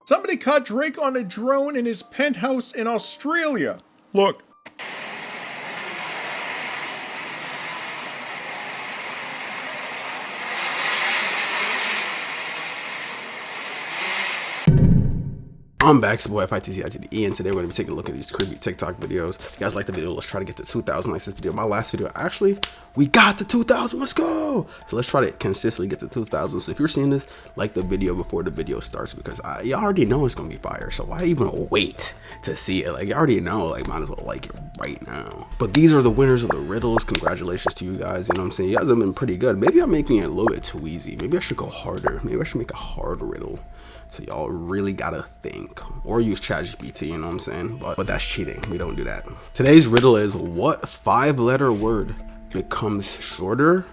Somebody caught Drake on a drone in his penthouse in Australia. Look. I'm back, it's your boy FITCITDE, and today we're going to be taking a look at these creepy TikTok videos. If you guys like the video, let's try to get to 2,000 likes this video. My last video, actually, we got to 2,000, let's go! So let's try to consistently get to 2,000. So if you're seeing this, like the video before the video starts, because you already know it's going to be fire. So why even wait to see it? Like, you already know, like, might as well like it right now. But these are the winners of the riddles. Congratulations to you guys, you know what I'm saying? You guys have been pretty good. Maybe I'm making it a little bit too easy. Maybe I should go harder. Maybe I should make a hard riddle. So y'all really gotta think, or use ChatGPT, you know what I'm saying? But that's cheating, we don't do that. Today's riddle is, what 5-letter word becomes shorter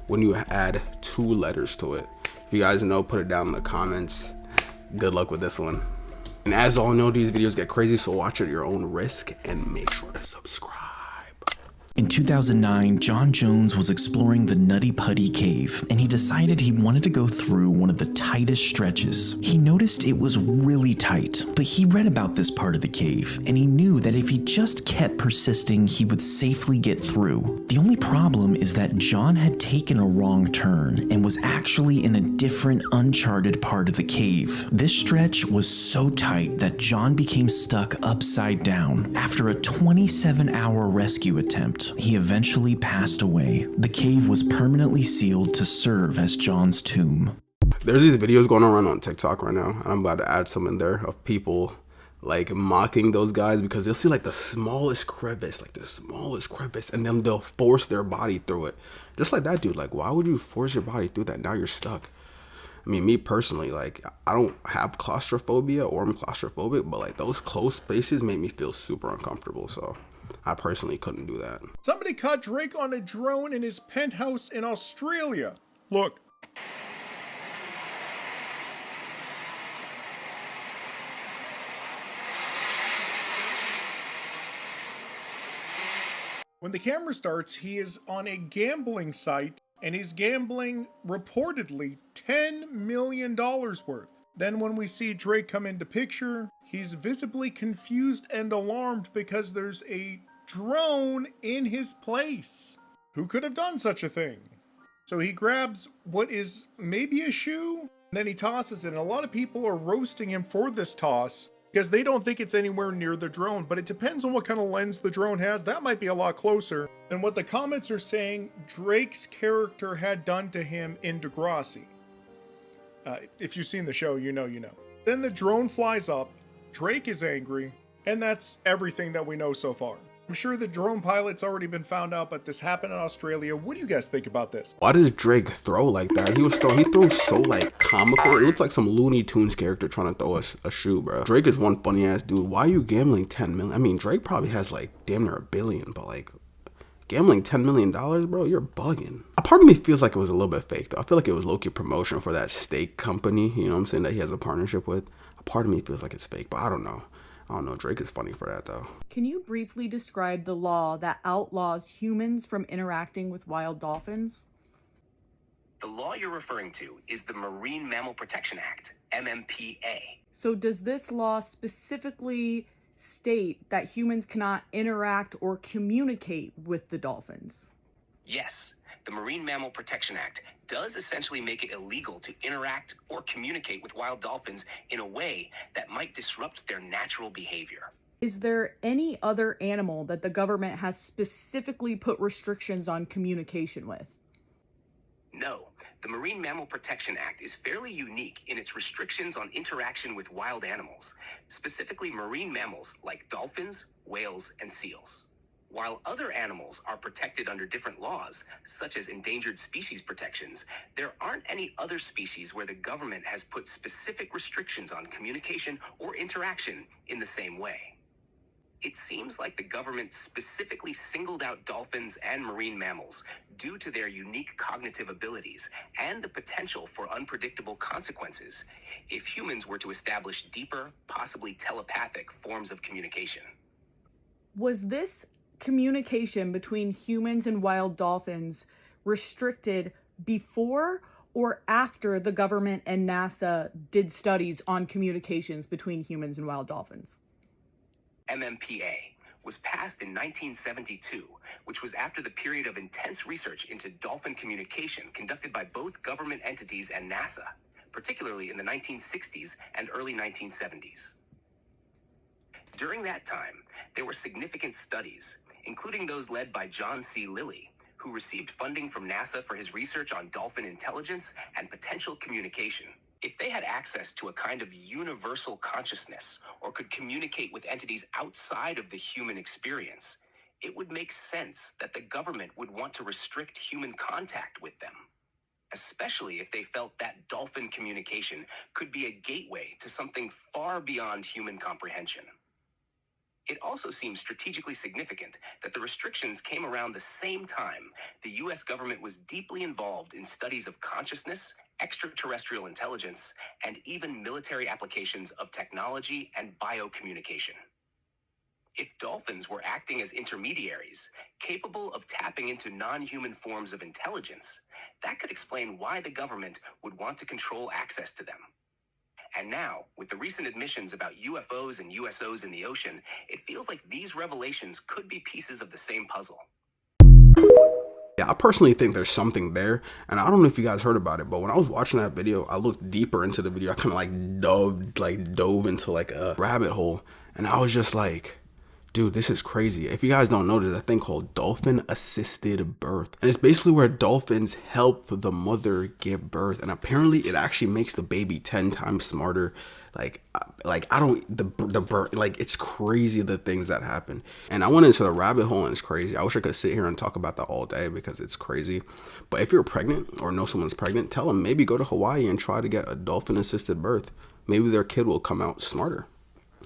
when you add 2 letters to it? If you guys know, put it down in the comments. Good luck with this one. And as all know, these videos get crazy, so watch at your own risk and make sure to subscribe. In 2009, John Jones was exploring the Nutty Putty Cave, and he decided he wanted to go through one of the tightest stretches. He noticed it was really tight, but he read about this part of the cave, and he knew that if he just kept persisting, he would safely get through. The only problem is that John had taken a wrong turn and was actually in a different, uncharted part of the cave. This stretch was so tight that John became stuck upside down. After a 27-hour rescue attempt, he eventually passed away. The cave was permanently sealed to serve as John's tomb. There's these videos going around on TikTok right now, and I'm about to add some in there of people like mocking those guys because they'll see like the smallest crevice, and then they'll force their body through it. Just like that dude, like, why would you force your body through that? Now you're stuck. I mean, me personally, like, I don't have claustrophobia or I'm claustrophobic, but like those close spaces make me feel super uncomfortable, so I personally couldn't do that. Somebody caught Drake on a drone in his penthouse in Australia. Look. When the camera starts, he is on a gambling site and he's gambling reportedly $10 million worth. Then when we see Drake come into picture, he's visibly confused and alarmed because there's a drone in his place. Who could have done such a thing? So he grabs what is maybe a shoe, and then he tosses it. And a lot of people are roasting him for this toss because they don't think it's anywhere near the drone, but it depends on what kind of lens the drone has. That might be a lot closer than what the comments are saying Drake's character had done to him in Degrassi. If you've seen the show, you know. Then the drone flies up, Drake is angry, and that's everything that we know so far. I'm sure the drone pilot's already been found out, but this happened in Australia. What do you guys think about this? Why does Drake throw like that? He threw so like comical. It looked like some Looney Tunes character trying to throw a shoe, bro. Drake is one funny ass dude. Why are you gambling 10 million? I mean, Drake probably has like damn near $1 billion, but like gambling $10 million, bro, you're bugging. A part of me feels like it was a little bit fake though. I feel like it was low-key promotion for that steak company, you know what I'm saying, that he has a partnership with. A part of me feels like it's fake, but I don't know. Drake is funny for that though. Can you briefly describe the law that outlaws humans from interacting with wild dolphins? The law you're referring to is the Marine Mammal Protection Act, MMPA. So does this law specifically state that humans cannot interact or communicate with the dolphins? Yes, the Marine Mammal Protection Act does essentially make it illegal to interact or communicate with wild dolphins in a way that might disrupt their natural behavior. Is there any other animal that the government has specifically put restrictions on communication with? No, the Marine Mammal Protection Act is fairly unique in its restrictions on interaction with wild animals, specifically marine mammals like dolphins, whales, and seals. While other animals are protected under different laws, such as endangered species protections, there aren't any other species where the government has put specific restrictions on communication or interaction in the same way. It seems like the government specifically singled out dolphins and marine mammals due to their unique cognitive abilities and the potential for unpredictable consequences if humans were to establish deeper, possibly telepathic forms of communication. Was this communication between humans and wild dolphins restricted before or after the government and NASA did studies on communications between humans and wild dolphins? MMPA was passed in 1972, which was after the period of intense research into dolphin communication conducted by both government entities and NASA, particularly in the 1960s and early 1970s. During that time, there were significant studies, including those led by John C. Lilly, who received funding from NASA for his research on dolphin intelligence and potential communication. If they had access to a kind of universal consciousness or could communicate with entities outside of the human experience, it would make sense that the government would want to restrict human contact with them, especially if they felt that dolphin communication could be a gateway to something far beyond human comprehension. It also seems strategically significant that the restrictions came around the same time the US government was deeply involved in studies of consciousness, extraterrestrial intelligence, and even military applications of technology and biocommunication. If dolphins were acting as intermediaries, capable of tapping into non-human forms of intelligence, that could explain why the government would want to control access to them. And now, with the recent admissions about UFOs and USOs in the ocean, it feels like these revelations could be pieces of the same puzzle. Yeah, I personally think there's something there, and I don't know if you guys heard about it, but when I was watching that video, I looked deeper into the video. I kind of dove into like a rabbit hole, and I was just like, dude, this is crazy. If you guys don't know, there's a thing called dolphin assisted birth, and it's basically where dolphins help the mother give birth, and apparently it actually makes the baby 10 times smarter. It's crazy the things that happen. And I went into the rabbit hole and it's crazy. I wish I could sit here and talk about that all day because it's crazy. But if you're pregnant or know someone's pregnant, tell them maybe go to Hawaii and try to get a dolphin assisted birth. Maybe their kid will come out smarter.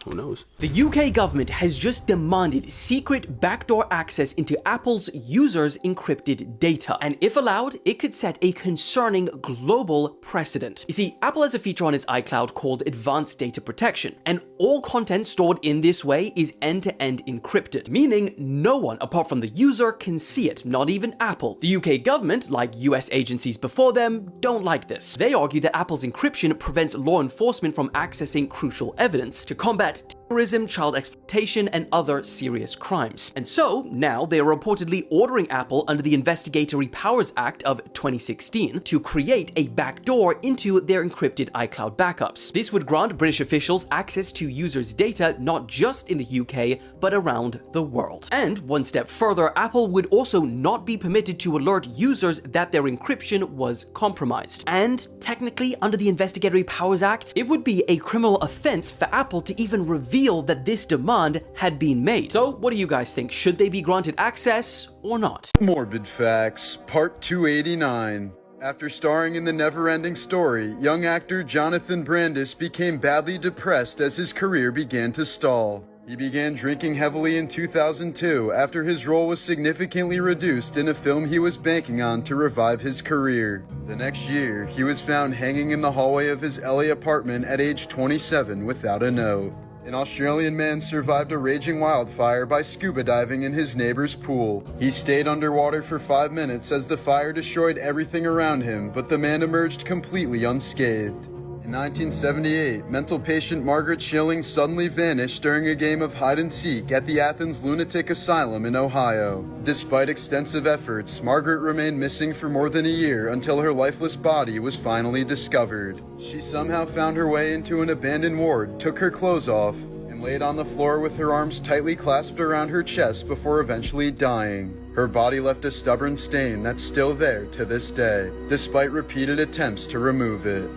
Who knows? The UK government has just demanded secret backdoor access into Apple's users' encrypted data, and if allowed, it could set a concerning global precedent. You see, Apple has a feature on its iCloud called Advanced Data Protection, and all content stored in this way is end-to-end encrypted, meaning no one apart from the user can see it, not even Apple. The UK government, like US agencies before them, don't like this. They argue that Apple's encryption prevents law enforcement from accessing crucial evidence to combat terrorism, child exploitation, and other serious crimes. And so, now they are reportedly ordering Apple under the Investigatory Powers Act of 2016 to create a backdoor into their encrypted iCloud backups. This would grant British officials access to users' data not just in the UK, but around the world. And one step further, Apple would also not be permitted to alert users that their encryption was compromised. And technically, under the Investigatory Powers Act, it would be a criminal offense for Apple to even reveal that this demand had been made. So what do you guys think? Should they be granted access or not? Morbid Facts, Part 289. After starring in The Never-Ending Story, young actor Jonathan Brandis became badly depressed as his career began to stall. He began drinking heavily in 2002 after his role was significantly reduced in a film he was banking on to revive his career. The next year, he was found hanging in the hallway of his LA apartment at age 27 without a note. An Australian man survived a raging wildfire by scuba diving in his neighbor's pool. He stayed underwater for 5 minutes as the fire destroyed everything around him, but the man emerged completely unscathed. In 1978, mental patient Margaret Schilling suddenly vanished during a game of hide-and-seek at the Athens Lunatic Asylum in Ohio. Despite extensive efforts, Margaret remained missing for more than a year until her lifeless body was finally discovered. She somehow found her way into an abandoned ward, took her clothes off, and laid on the floor with her arms tightly clasped around her chest before eventually dying. Her body left a stubborn stain that's still there to this day, despite repeated attempts to remove it.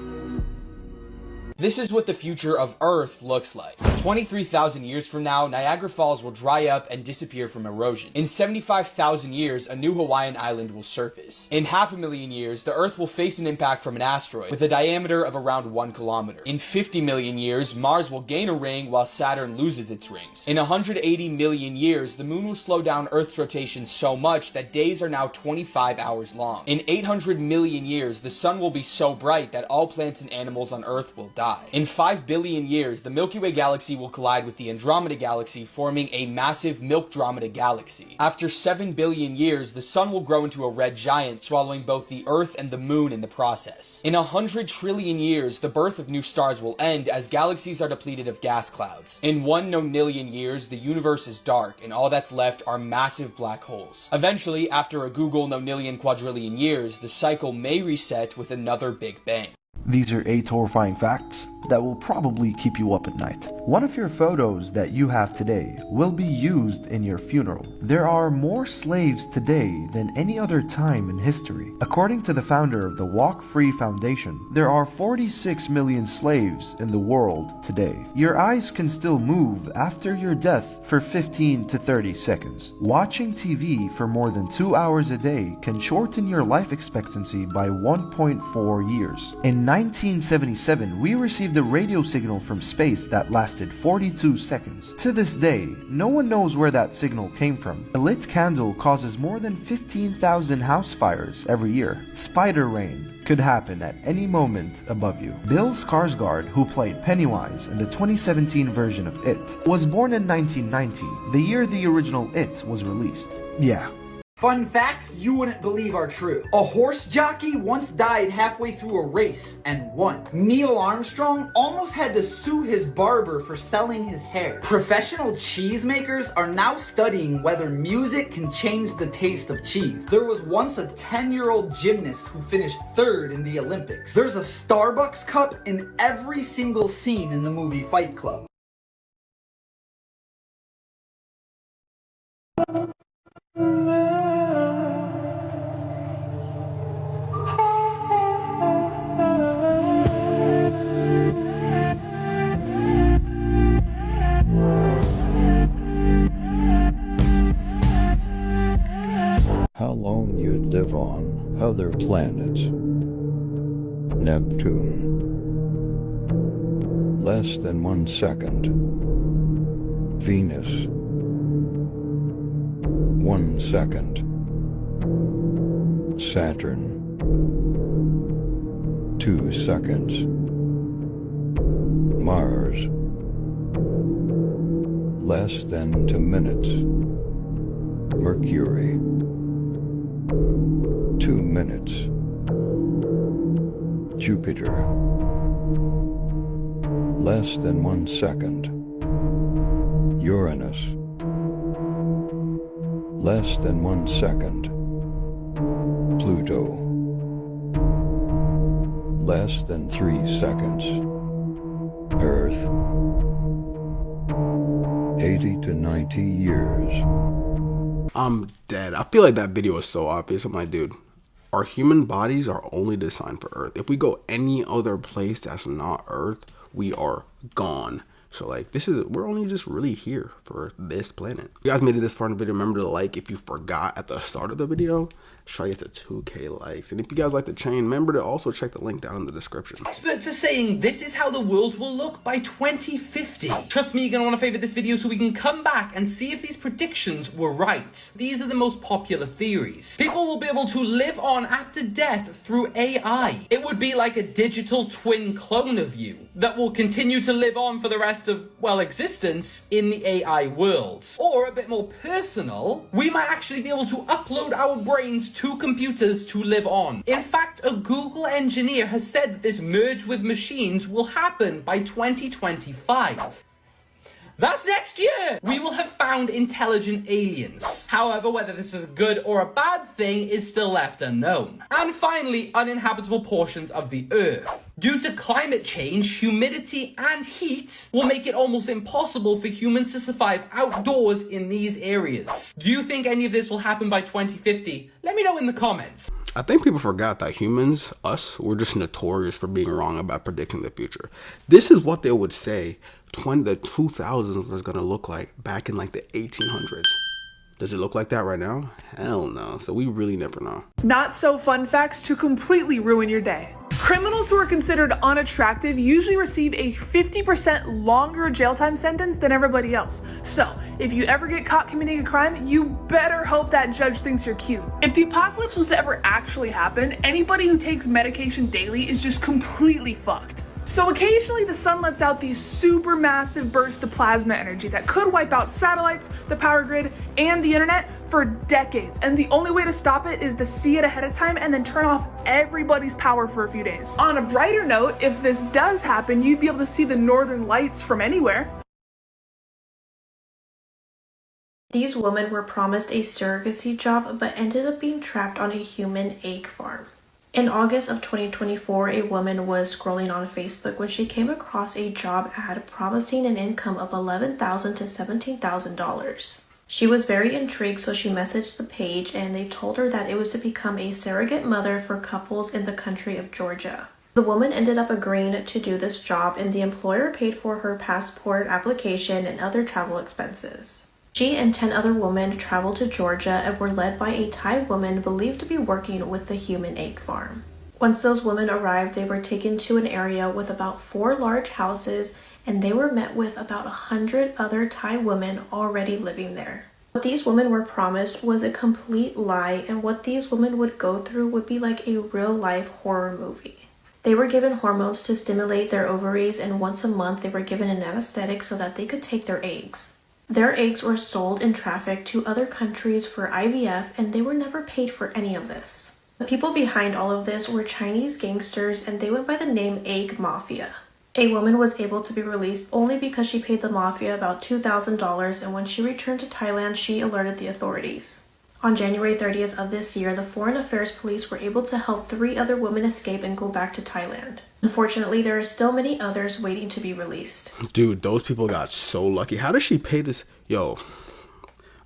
This is what the future of Earth looks like. 23,000 years from now, Niagara Falls will dry up and disappear from erosion. In 75,000 years, a new Hawaiian island will surface. In 500,000 years, the Earth will face an impact from an asteroid with a diameter of around 1 kilometer. In 50 million years, Mars will gain a ring while Saturn loses its rings. In 180 million years, the moon will slow down Earth's rotation so much that days are now 25 hours long. In 800 million years, the sun will be so bright that all plants and animals on Earth will die. sky. In 5 billion years, the Milky Way galaxy will collide with the Andromeda galaxy, forming a massive Milkdromeda galaxy. After 7 billion years, the sun will grow into a red giant, swallowing both the Earth and the moon in the process. In 100 trillion years, the birth of new stars will end as galaxies are depleted of gas clouds. In 1 nonillion years, the universe is dark, and all that's left are massive black holes. Eventually, after a Google nonillion quadrillion years, the cycle may reset with another Big Bang. These are 8 horrifying facts that will probably keep you up at night. One of your photos that you have today will be used in your funeral. There are more slaves today than any other time in history. According to the founder of the Walk Free Foundation, there are 46 million slaves in the world today. Your eyes can still move after your death for 15 to 30 seconds. Watching TV for more than 2 hours a day can shorten your life expectancy by 1.4 years. In 1977, we received a radio signal from space that lasted 42 seconds. To this day, no one knows where that signal came from. A lit candle causes more than 15,000 house fires every year. Spider rain could happen at any moment above you. Bill Skarsgård, who played Pennywise in the 2017 version of It, was born in 1990, the year the original It was released. Yeah. Fun facts you wouldn't believe are true. A horse jockey once died halfway through a race and won. Neil Armstrong almost had to sue his barber for selling his hair. Professional cheesemakers are now studying whether music can change the taste of cheese. There was once a 10-year-old gymnast who finished 3rd in the Olympics. There's a Starbucks cup in every single scene in the movie Fight Club. How long you'd live on other planets. Neptune. Less than 1 second. Venus. 1 second. Saturn. 2 seconds. Mars. Less than 2 minutes. Mercury. 2 minutes. Jupiter. Less than 1 second. Uranus. Less than 1 second. Pluto. Less than 3 seconds. Earth. 80 to 90 years. I'm dead. I feel like that video is so obvious. I'm like, dude, our human bodies are only designed for Earth. If we go any other place that's not Earth, we are gone. So like, we're only just really here for this planet. If you guys made it this far in the video, remember to like if you forgot at the start of the video. Try to get to 2K likes. And if you guys like the chain, remember to also check the link down in the description. Experts are saying this is how the world will look by 2050. Trust me, you're gonna wanna favorite this video so we can come back and see if these predictions were right. These are the most popular theories. People will be able to live on after death through AI. It would be like a digital twin clone of you that will continue to live on for the rest of, well, existence in the AI world. Or a bit more personal, we might actually be able to upload our brains to computers to live on. In fact, a Google engineer has said that this merge with machines will happen by 2025. That's next year! We will have found intelligent aliens. However, whether this is a good or a bad thing is still left unknown. And finally, uninhabitable portions of the Earth. Due to climate change, humidity and heat will make it almost impossible for humans to survive outdoors in these areas. Do you think any of this will happen by 2050? Let me know in the comments. I think people forgot that humans, we're just notorious for being wrong about predicting the future. This is what they would say the 2000s was gonna look like back in like the 1800s. Does it look like that right now? Hell no. So we really never know. Not so fun facts to completely ruin your day. Criminals who are considered unattractive usually receive a 50% longer jail time sentence than everybody else. So, if you ever get caught committing a crime, you better hope that judge thinks you're cute. If the apocalypse was to ever actually happen, anybody who takes medication daily is just completely fucked. So occasionally the sun lets out these super massive bursts of plasma energy that could wipe out satellites, the power grid, and the internet for decades. And the only way to stop it is to see it ahead of time and then turn off everybody's power for a few days. On a brighter note, if this does happen, you'd be able to see the northern lights from anywhere. These women were promised a surrogacy job but ended up being trapped on a human egg farm. In August of 2024, a woman was scrolling on Facebook when she came across a job ad promising an income of $11,000 to $17,000. She was very intrigued, so she messaged the page and they told her that it was to become a surrogate mother for couples in the country of Georgia. The woman ended up agreeing to do this job and the employer paid for her passport application and other travel expenses. She and 10 other women traveled to Georgia and were led by a Thai woman believed to be working with the human egg farm. Once those women arrived, they were taken to an area with about 4 large houses and they were met with about 100 other Thai women already living there. What these women were promised was a complete lie, and what these women would go through would be like a real-life horror movie. They were given hormones to stimulate their ovaries, and once a month they were given an anesthetic so that they could take their eggs. Their eggs were sold and trafficked to other countries for IVF, and they were never paid for any of this. The people behind all of this were Chinese gangsters, and they went by the name Egg Mafia. A woman was able to be released only because she paid the mafia about $2,000, and when she returned to Thailand, she alerted the authorities. On January 30th of this year, the Foreign Affairs Police were able to help 3 other women escape and go back to Thailand. Unfortunately, there are still many others waiting to be released. Dude, those people got so lucky. How does she pay this? Yo,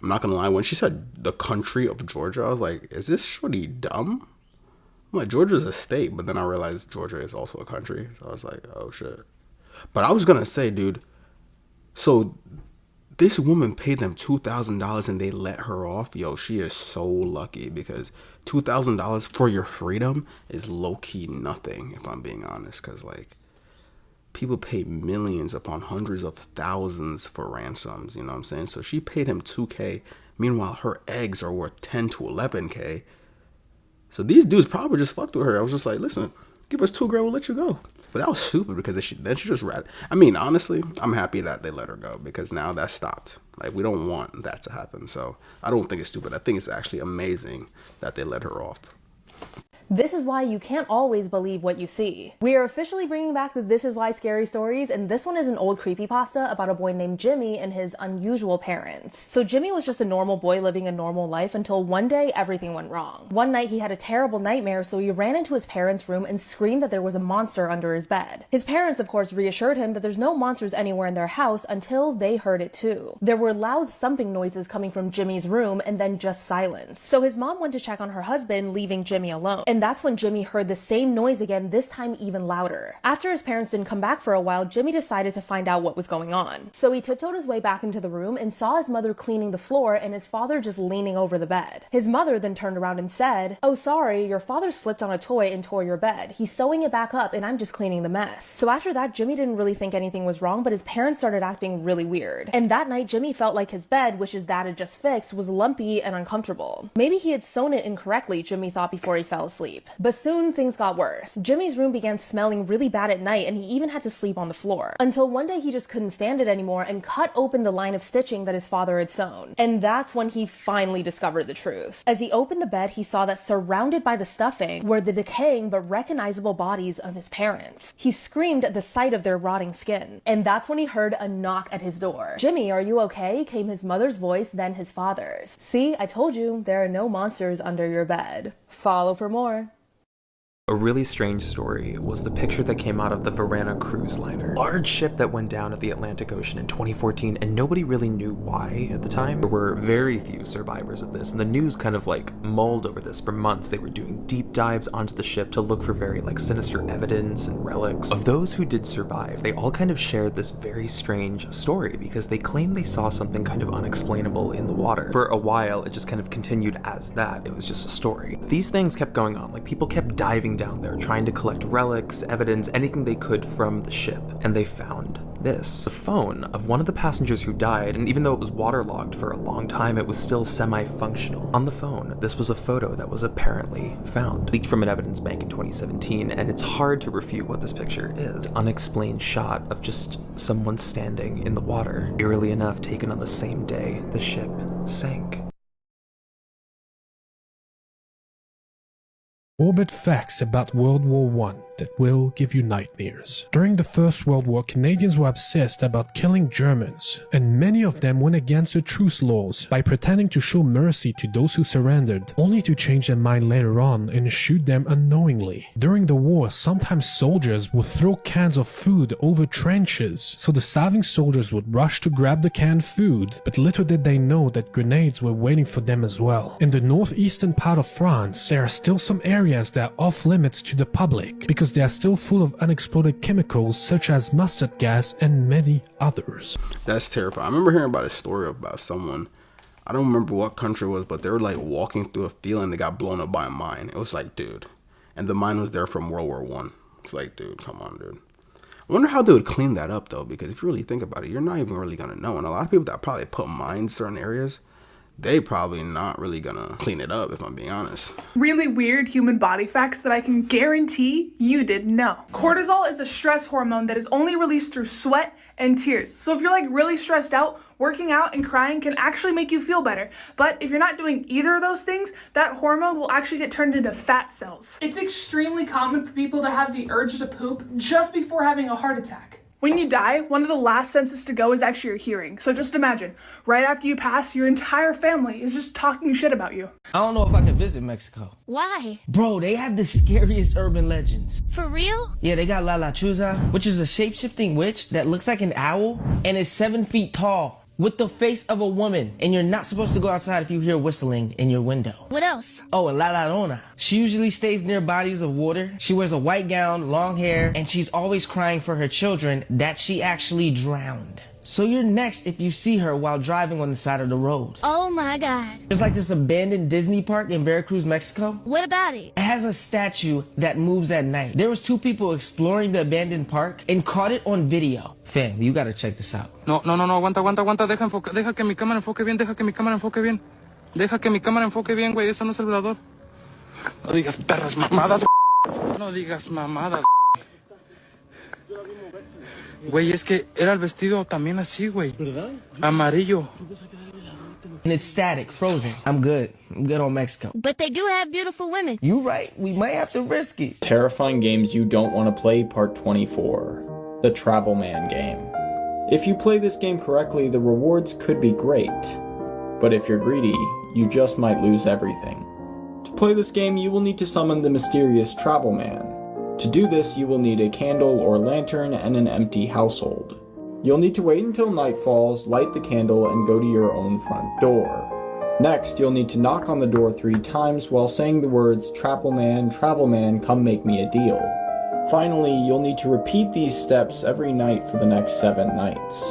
I'm not gonna lie. When she said the country of Georgia, I was like, is this shorty dumb? I'm like, Georgia's a state, but then I realized Georgia is also a country. So I was like, oh shit. But I was gonna say, dude, so this woman paid them $2,000 and they let her off. Yo, she is so lucky because $2,000 for your freedom is low-key nothing, if I'm being honest. Because, like, people pay millions upon hundreds of thousands for ransoms, you know what I'm saying? So she paid him $2K. Meanwhile, her eggs are worth $10 to $11K. So these dudes probably just fucked with her. I was just like, listen, give us $2 grand, we'll let you go. But that was stupid because then she just ran. I mean, honestly, I'm happy that they let her go because now that stopped. Like, we don't want that to happen. So I don't think it's stupid. I think it's actually amazing that they let her off. This is why you can't always believe what you see. We are officially bringing back the This Is Why scary stories, and this one is an old creepypasta about a boy named Jimmy and his unusual parents. So Jimmy was just a normal boy living a normal life until one day everything went wrong. One night he had a terrible nightmare, so he ran into his parents' room and screamed that there was a monster under his bed. His parents, of course, reassured him that there's no monsters anywhere in their house until they heard it too. There were loud thumping noises coming from Jimmy's room and then just silence. So his mom went to check on her husband, leaving Jimmy alone. And that's when Jimmy heard the same noise again, this time even louder. After his parents didn't come back for a while, Jimmy decided to find out what was going on. So he tiptoed his way back into the room and saw his mother cleaning the floor and his father just leaning over the bed. His mother then turned around and said, "Oh, sorry, your father slipped on a toy and tore your bed. He's sewing it back up and I'm just cleaning the mess." So after that, Jimmy didn't really think anything was wrong, but his parents started acting really weird. And that night, Jimmy felt like his bed, which his dad had just fixed, was lumpy and uncomfortable. Maybe he had sewn it incorrectly, Jimmy thought before he fell asleep. But soon things got worse. Jimmy's room began smelling really bad at night and he even had to sleep on the floor. Until one day he just couldn't stand it anymore and cut open the line of stitching that his father had sewn. And that's when he finally discovered the truth. As he opened the bed, he saw that surrounded by the stuffing were the decaying but recognizable bodies of his parents. He screamed at the sight of their rotting skin. And that's when he heard a knock at his door. "Jimmy, are you okay?" came his mother's voice, then his father's. "See, I told you, there are no monsters under your bed. Follow for more." A really strange story was the picture that came out of the Varana cruise liner, a large ship that went down at the Atlantic Ocean in 2014, and nobody really knew why at the time. There were very few survivors of this, and the news kind of like mulled over this for months. They were doing deep dives onto the ship to look for very like sinister evidence and relics. Of those who did survive, they all kind of shared this very strange story because they claimed they saw something kind of unexplainable in the water. For a while, it just kind of continued as that. It was just a story. These things kept going on. Like, people kept diving down there trying to collect relics, evidence, anything they could from the ship, and they found this, the phone of one of the passengers who died, and even though it was waterlogged for a long time, it was still semi-functional. On the phone, this was a photo that was apparently found, leaked from an evidence bank in 2017, and it's hard to refute what this picture is. An unexplained shot of just someone standing in the water, eerily enough taken on the same day the ship sank. Morbid facts about World War I that will give you nightmares. During the First World War, Canadians were obsessed about killing Germans, and many of them went against the truce laws by pretending to show mercy to those who surrendered, only to change their mind later on and shoot them unknowingly. During the war, sometimes soldiers would throw cans of food over trenches, so the starving soldiers would rush to grab the canned food, but little did they know that grenades were waiting for them as well. In the northeastern part of France, there are still some areas that are off limits to the public, because they are still full of unexploded chemicals such as mustard gas and many others. That's terrifying. I remember hearing about a story about someone, I don't remember what country it was, but they were like walking through a field and they got blown up by a mine. It was like, dude. And the mine was there from World War I. It's like, dude, come on, dude. I wonder how they would clean that up, though, because if you really think about it, you're not even really going to know. And a lot of people that probably put mines in certain areas, they probably not really gonna clean it up, if I'm being honest. Really weird human body facts that I can guarantee you didn't know. Cortisol is a stress hormone that is only released through sweat and tears. So if you're like really stressed out, working out and crying can actually make you feel better. But if you're not doing either of those things, that hormone will actually get turned into fat cells. It's extremely common for people to have the urge to poop just before having a heart attack. When you die, one of the last senses to go is actually your hearing. So just imagine, right after you pass, your entire family is just talking shit about you. I don't know if I can visit Mexico. Why? Bro, they have the scariest urban legends. For real? Yeah, they got La Chuza, which is a shape-shifting witch that looks like an owl and is 7 feet tall with the face of a woman. And you're not supposed to go outside if you hear whistling in your window. What else? Oh, and La Llorona. She usually stays near bodies of water. She wears a white gown, long hair, and she's always crying for her children that she actually drowned. So you're next if you see her while driving on the side of the road. Oh my God. There's like this abandoned Disney park in Veracruz, Mexico. What about it? It has a statue that moves at night. There was 2 people exploring the abandoned park and caught it on video. Fam, you gotta check this out. No, aguanta, deja que mi cámara enfoque bien, deja que mi cámara enfoque bien. Deja que mi cámara enfoque bien, güey, eso no es el velador. No digas perras mamadas, no digas mamadas. Güey, es que era el vestido también así, güey. ¿Verdad? Amarillo. And it's static, frozen. I'm good on Mexico. But they do have beautiful women. You right, we might have to risk it. Terrifying games you don't want to play, part 24. The Travel Man game. If you play this game correctly, the rewards could be great. But if you're greedy, you just might lose everything. To play this game, you will need to summon the mysterious Travel Man. To do this, you will need a candle or lantern and an empty household. You'll need to wait until night falls, light the candle, and go to your own front door. Next, you'll need to knock on the door 3 times while saying the words, Travel Man, come make me a deal. Finally, you'll need to repeat these steps every night for the next 7 nights.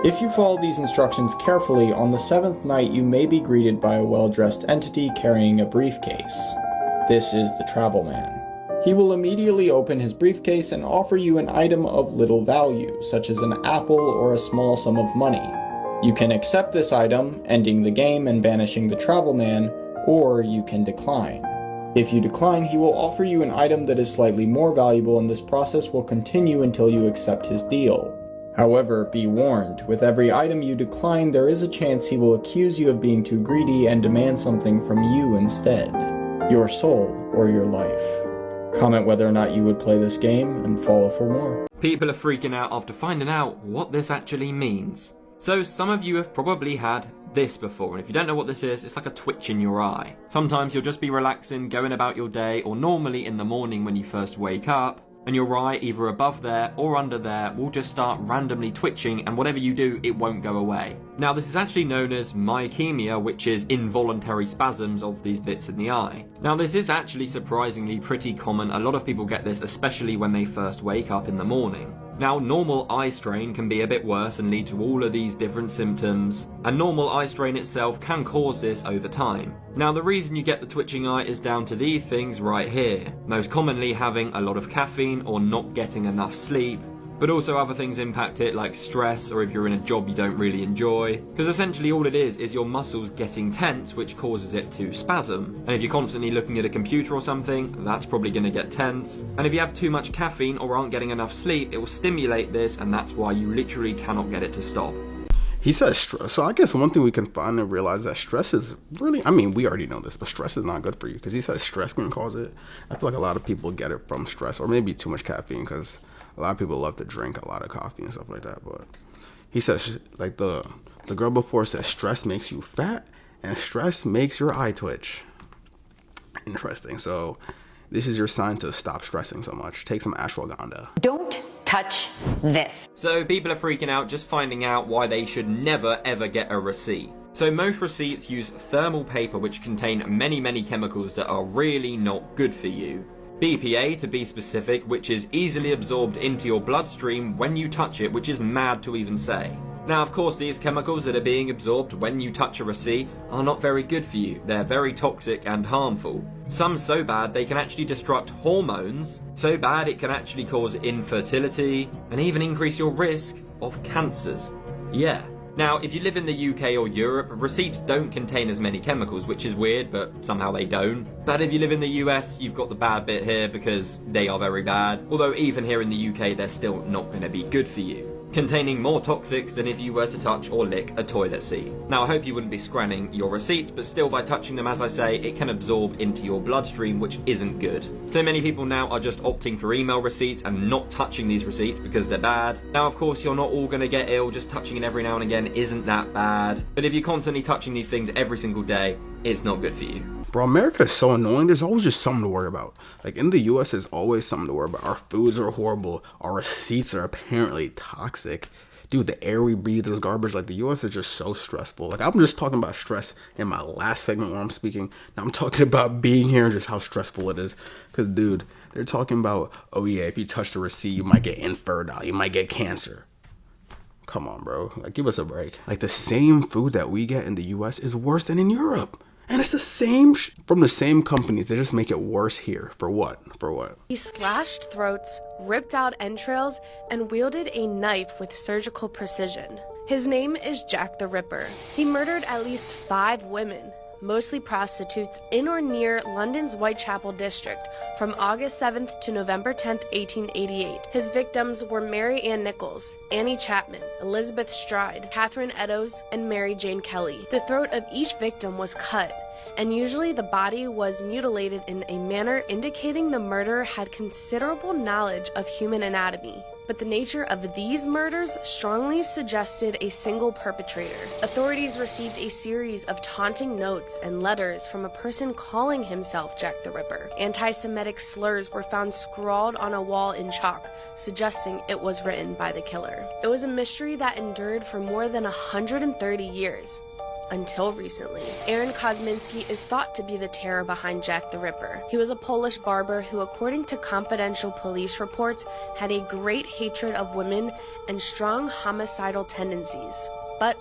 If you follow these instructions carefully, on the 7th night you may be greeted by a well-dressed entity carrying a briefcase. This is the Travel Man. He will immediately open his briefcase and offer you an item of little value, such as an apple or a small sum of money. You can accept this item, ending the game and banishing the Travel Man, or you can decline. If you decline, he will offer you an item that is slightly more valuable, and this process will continue until you accept his deal. However, be warned, with every item you decline, there is a chance he will accuse you of being too greedy and demand something from you instead. Your soul or your life. Comment whether or not you would play this game, and follow for more. People are freaking out after finding out what this actually means. So some of you have probably had this before, and if you don't know what this is, it's like a twitch in your eye. Sometimes you'll just be relaxing, going about your day, or normally in the morning when you first wake up, and your eye, either above there or under there, will just start randomly twitching, and whatever you do, it won't go away. Now, this is actually known as myokemia, which is involuntary spasms of these bits in the eye. Now, this is actually surprisingly pretty common. A lot of people get this, especially when they first wake up in the morning. Now, normal eye strain can be a bit worse and lead to all of these different symptoms, and normal eye strain itself can cause this over time. Now, the reason you get the twitching eye is down to these things right here. Most commonly having a lot of caffeine or not getting enough sleep, but also other things impact it, like stress, or if you're in a job you don't really enjoy. Because essentially all it is your muscles getting tense, which causes it to spasm. And if you're constantly looking at a computer or something, that's probably going to get tense. And if you have too much caffeine or aren't getting enough sleep, it will stimulate this, and that's why you literally cannot get it to stop. He says stress. So I guess one thing we can find and realize that stress is really, I mean, we already know this, but stress is not good for you, because he says stress can cause it. I feel like a lot of people get it from stress, or maybe too much caffeine, because a lot of people love to drink a lot of coffee and stuff like that. But he says, like the girl before says, stress makes you fat and stress makes your eye twitch. Interesting. So this is your sign to stop stressing so much. Take some ashwagandha. Don't touch this. So people are freaking out just finding out why they should never ever get a receipt. So most receipts use thermal paper, which contain many chemicals that are really not good for you. BPA to be specific, which is easily absorbed into your bloodstream when you touch it, which is mad to even say. Now, of course, these chemicals that are being absorbed when you touch a receipt are not very good for you. They're very toxic and harmful. Some so bad they can actually disrupt hormones, so bad it can actually cause infertility, and even increase your risk of cancers. Yeah. Now, if you live in the UK or Europe, receipts don't contain as many chemicals, which is weird, but somehow they don't. But if you live in the US, you've got the bad bit here because they are very bad. Although even here in the UK, they're still not going to be good for you, containing more toxics than if you were to touch or lick a toilet seat. Now, I hope you wouldn't be scanning your receipts, but still by touching them, as I say, it can absorb into your bloodstream, which isn't good. So many people now are just opting for email receipts and not touching these receipts because they're bad. Now, of course, you're not all going to get ill, just touching it every now and again isn't that bad. But if you're constantly touching these things every single day, it's not good for you. Bro, America is so annoying. There's always just something to worry about. Like in the US, there's always something to worry about. Our foods are horrible. Our receipts are apparently toxic. Dude, the air we breathe is garbage. Like the US is just so stressful. Like I'm just talking about stress in my last segment where I'm speaking. Now I'm talking about being here and just how stressful it is. Because dude, they're talking about, oh yeah, if you touch the receipt, you might get infertile. You might get cancer. Come on, bro. Like give us a break. Like the same food that we get in the US is worse than in Europe. And it's the same from the same companies. They just make it worse here. For what? For what? He slashed throats, ripped out entrails, and wielded a knife with surgical precision. His name is Jack the Ripper. He murdered at least 5 women, mostly prostitutes, in or near London's Whitechapel district from August 7th to November 10th, 1888. His victims were Mary Ann Nichols, Annie Chapman, Elizabeth Stride, Catherine Eddowes, and Mary Jane Kelly. The throat of each victim was cut, and usually the body was mutilated in a manner indicating the murderer had considerable knowledge of human anatomy. But the nature of these murders strongly suggested a single perpetrator. Authorities received a series of taunting notes and letters from a person calling himself Jack the Ripper. Anti-Semitic slurs were found scrawled on a wall in chalk, suggesting it was written by the killer. It was a mystery that endured for more than 130 years. Until recently. Aaron Kosminski is thought to be the terror behind Jack the Ripper. He was a Polish barber who, according to confidential police reports, had a great hatred of women and strong homicidal tendencies. But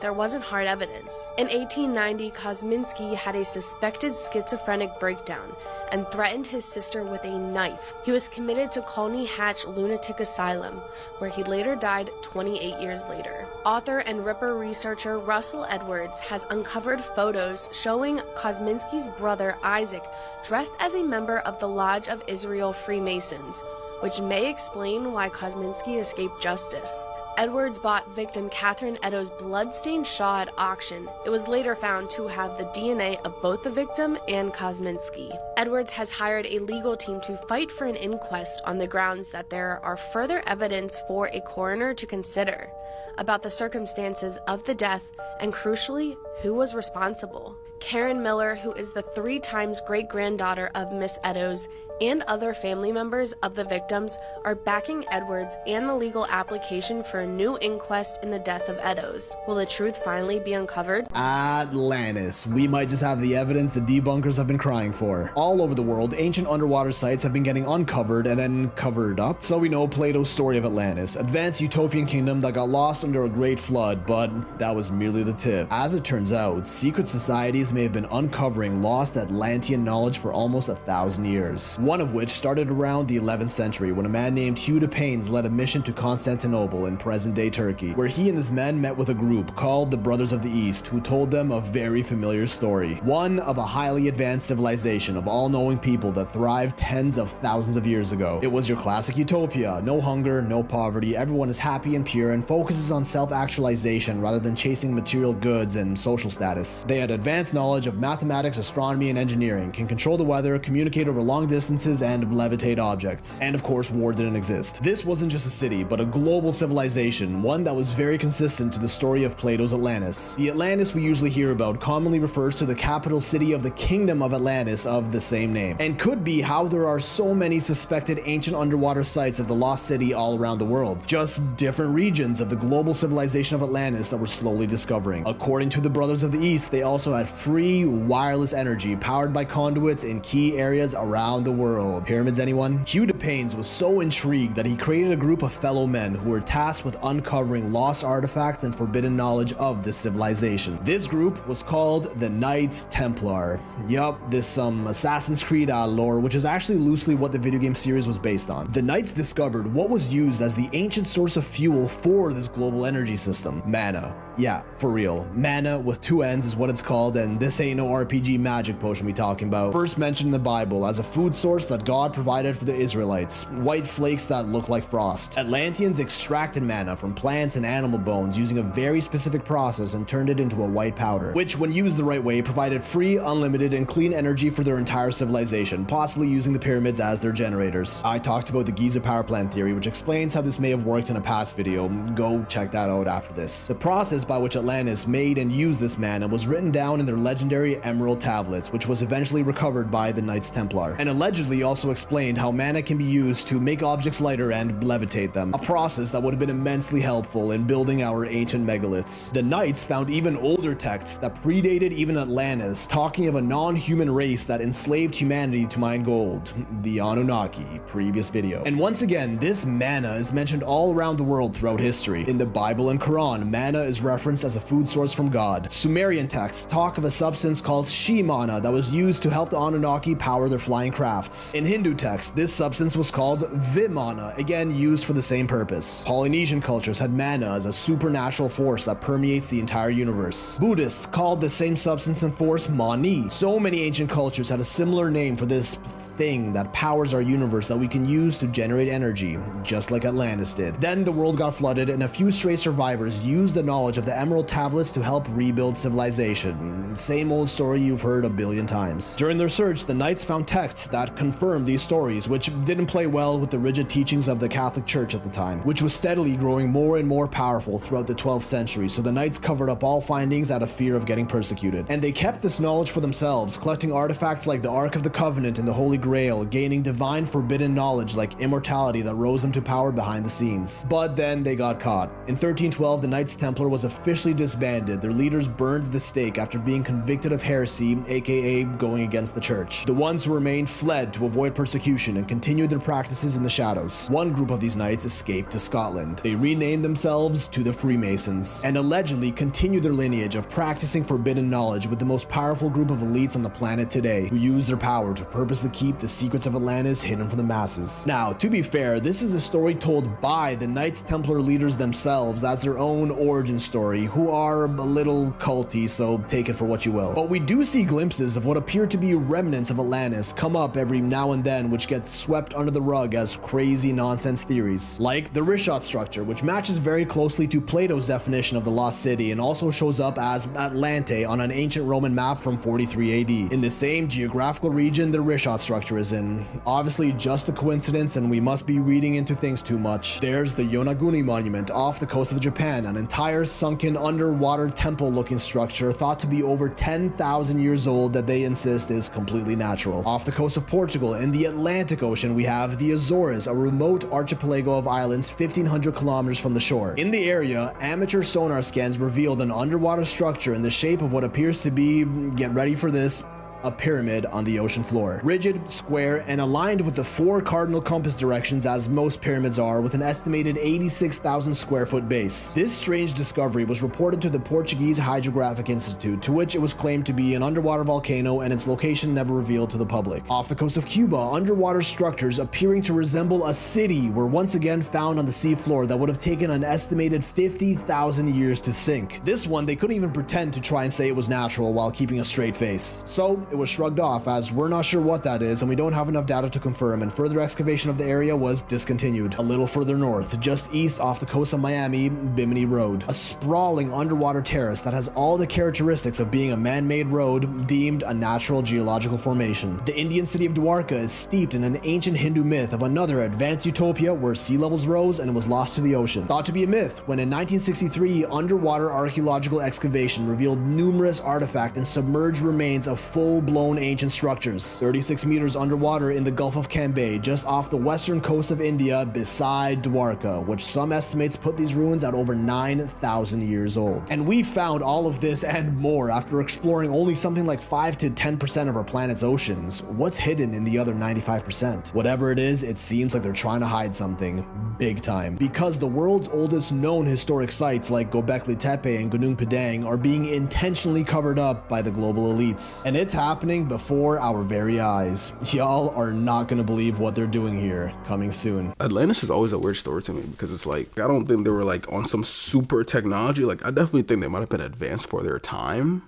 there wasn't hard evidence. In 1890, Kosminski had a suspected schizophrenic breakdown and threatened his sister with a knife. He was committed to Colney Hatch Lunatic Asylum, where he later died 28 years later. Author and Ripper researcher Russell Edwards has uncovered photos showing Kosminski's brother Isaac dressed as a member of the Lodge of Israel Freemasons, which may explain why Kosminski escaped justice. Edwards bought victim Catherine Eddowes' blood-stained shawl at auction. It was later found to have the DNA of both the victim and Kosminski. Edwards has hired a legal team to fight for an inquest on the grounds that there are further evidence for a coroner to consider about the circumstances of the death and, crucially, who was responsible. Karen Miller, who is the 3 times great-granddaughter of Miss Eddowes, and other family members of the victims are backing Edwards and the legal application for a new inquest in the death of Eddowes. Will the truth finally be uncovered? Atlantis. We might just have the evidence the debunkers have been crying for. All over the world, ancient underwater sites have been getting uncovered and then covered up. So we know Plato's story of Atlantis, advanced utopian kingdom that got lost under a great flood, but that was merely the tip. As it turns turns out, secret societies may have been uncovering lost Atlantean knowledge for almost 1,000 years. One of which started around the 11th century when a man named Hugh de Paynes led a mission to Constantinople in present-day Turkey, where he and his men met with a group called the Brothers of the East, who told them a very familiar story. One of a highly advanced civilization of all-knowing people that thrived tens of thousands of years ago. It was your classic utopia, no hunger, no poverty, everyone is happy and pure and focuses on self-actualization rather than chasing material goods and social status. They had advanced knowledge of mathematics, astronomy, and engineering, can control the weather, communicate over long distances, and levitate objects. And of course, war didn't exist. This wasn't just a city, but a global civilization, one that was very consistent to the story of Plato's Atlantis. The Atlantis we usually hear about commonly refers to the capital city of the Kingdom of Atlantis of the same name, and could be how there are so many suspected ancient underwater sites of the lost city all around the world, just different regions of the global civilization of Atlantis that we're slowly discovering. According to the Brothers of the East, they also had free wireless energy powered by conduits in key areas around the world. Pyramids, anyone? Hugh de Paynes was so intrigued that he created a group of fellow men who were tasked with uncovering lost artifacts and forbidden knowledge of this civilization. This group was called the Knights Templar. Yup, this Assassin's Creed lore, which is actually loosely what the video game series was based on. The Knights discovered what was used as the ancient source of fuel for this global energy system: mana. Yeah, for real. Mana with two N's is what it's called, and this ain't no RPG magic potion we talking about. First mentioned in the Bible as a food source that God provided for the Israelites. White flakes that look like frost. Atlanteans extracted mana from plants and animal bones using a very specific process and turned it into a white powder, which when used the right way provided free, unlimited, and clean energy for their entire civilization, possibly using the pyramids as their generators. I talked about the Giza power plant theory, which explains how this may have worked in a past video. Go check that out after this. The process by which Atlantis made and used this mana was written down in their legendary Emerald Tablets, which was eventually recovered by the Knights Templar, and allegedly also explained how mana can be used to make objects lighter and levitate them, a process that would have been immensely helpful in building our ancient megaliths. The Knights found even older texts that predated even Atlantis, talking of a non-human race that enslaved humanity to mine gold, the Anunnaki, previous video. And once again, this mana is mentioned all around the world throughout history. In the Bible and Quran, mana is referenced as a food source from God. Sumerian texts talk of a substance called she-mana that was used to help the Anunnaki power their flying crafts. In Hindu texts, this substance was called Vimana, again used for the same purpose. Polynesian cultures had mana as a supernatural force that permeates the entire universe. Buddhists called the same substance and force Mani. So many ancient cultures had a similar name for this thing that powers our universe that we can use to generate energy, just like Atlantis did. Then the world got flooded and a few stray survivors used the knowledge of the Emerald Tablets to help rebuild civilization. Same old story you've heard a billion times. During their search, the Knights found texts that confirmed these stories, which didn't play well with the rigid teachings of the Catholic Church at the time, which was steadily growing more and more powerful throughout the 12th century, so the Knights covered up all findings out of fear of getting persecuted. And they kept this knowledge for themselves, collecting artifacts like the Ark of the Covenant and the Holy Grail, gaining divine forbidden knowledge like immortality that rose them to power behind the scenes. But then they got caught. In 1312, the Knights Templar was officially disbanded. Their leaders burned at the stake after being convicted of heresy, aka going against the church. The ones who remained fled to avoid persecution and continued their practices in the shadows. One group of these knights escaped to Scotland. They renamed themselves to the Freemasons, and allegedly continued their lineage of practicing forbidden knowledge with the most powerful group of elites on the planet today, who use their power to purposely keep the secrets of Atlantis hidden from the masses. Now, to be fair, this is a story told by the Knights Templar leaders themselves as their own origin story, who are a little culty, so take it for what you will. But we do see glimpses of what appear to be remnants of Atlantis come up every now and then, which gets swept under the rug as crazy nonsense theories, like the Richat structure, which matches very closely to Plato's definition of the lost city and also shows up as Atlante on an ancient Roman map from 43 AD. In the same geographical region the Richat structure is in. Obviously just a coincidence, and we must be reading into things too much. There's the Yonaguni monument off the coast of Japan, an entire sunken underwater temple looking structure thought to be over 10,000 years old that they insist is completely natural. Off the coast of Portugal in the Atlantic Ocean, we have the Azores, a remote archipelago of islands 1,500 kilometers from the shore. In the area, amateur sonar scans revealed an underwater structure in the shape of what appears to be, get ready for this, a pyramid on the ocean floor. Rigid, square, and aligned with the 4 cardinal compass directions as most pyramids are, with an estimated 86,000 square foot base. This strange discovery was reported to the Portuguese Hydrographic Institute, to which it was claimed to be an underwater volcano and its location never revealed to the public. Off the coast of Cuba, underwater structures appearing to resemble a city were once again found on the seafloor that would have taken an estimated 50,000 years to sink. This one, they couldn't even pretend to try and say it was natural while keeping a straight face. So it was shrugged off as we're not sure what that is and we don't have enough data to confirm, and further excavation of the area was discontinued. A little further north, just east off the coast of Miami, Bimini Road, a sprawling underwater terrace that has all the characteristics of being a man-made road deemed a natural geological formation. The Indian city of Dwarka is steeped in an ancient Hindu myth of another advanced utopia where sea levels rose and was lost to the ocean. Thought to be a myth when in 1963 underwater archaeological excavation revealed numerous artifact and submerged remains of full-blown ancient structures, 36 meters underwater in the Gulf of Cambay, just off the western coast of India beside Dwarka, which some estimates put these ruins at over 9,000 years old. And we found all of this and more after exploring only something like 5 to 10% of our planet's oceans. What's hidden in the other 95%? Whatever it is, it seems like they're trying to hide something big time, because the world's oldest known historic sites like Göbekli Tepe and Gunung Padang are being intentionally covered up by the global elites. And it's happening before our very eyes. Y'all are not gonna believe what they're doing here. Coming soon. Atlantis is always a weird story to me because it's like, I don't think they were like on some super technology. Like, I definitely think they might have been advanced for their time,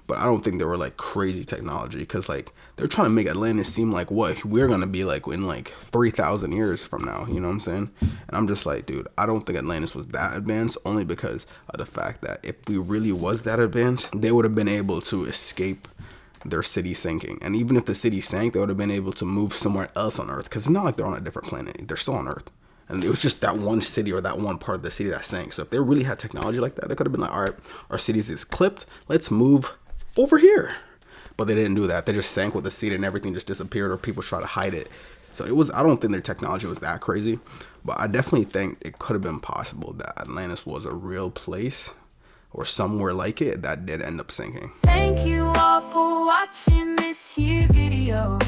but I don't think they were like crazy technology, because like they're trying to make Atlantis seem like what we're gonna be like in like 3,000 years from now, you know what I'm saying? And I'm just like, dude, I don't think Atlantis was that advanced, only because of the fact that if we really was that advanced, they would have been able to escape their city sinking. And even if the city sank, they would have been able to move somewhere else on Earth, because it's not like they're on a different planet, they're still on Earth. And it was just that one city or that one part of the city that sank. So if they really had technology like that, they could have been like, all right, our cities is clipped, let's move over here. But they didn't do that. They just sank with the city and everything just disappeared, or people try to hide it. So it was, I don't think their technology was that crazy, but I definitely think it could have been possible that Atlantis was a real place or somewhere like it that did end up sinking. Thank you all for watching this here video.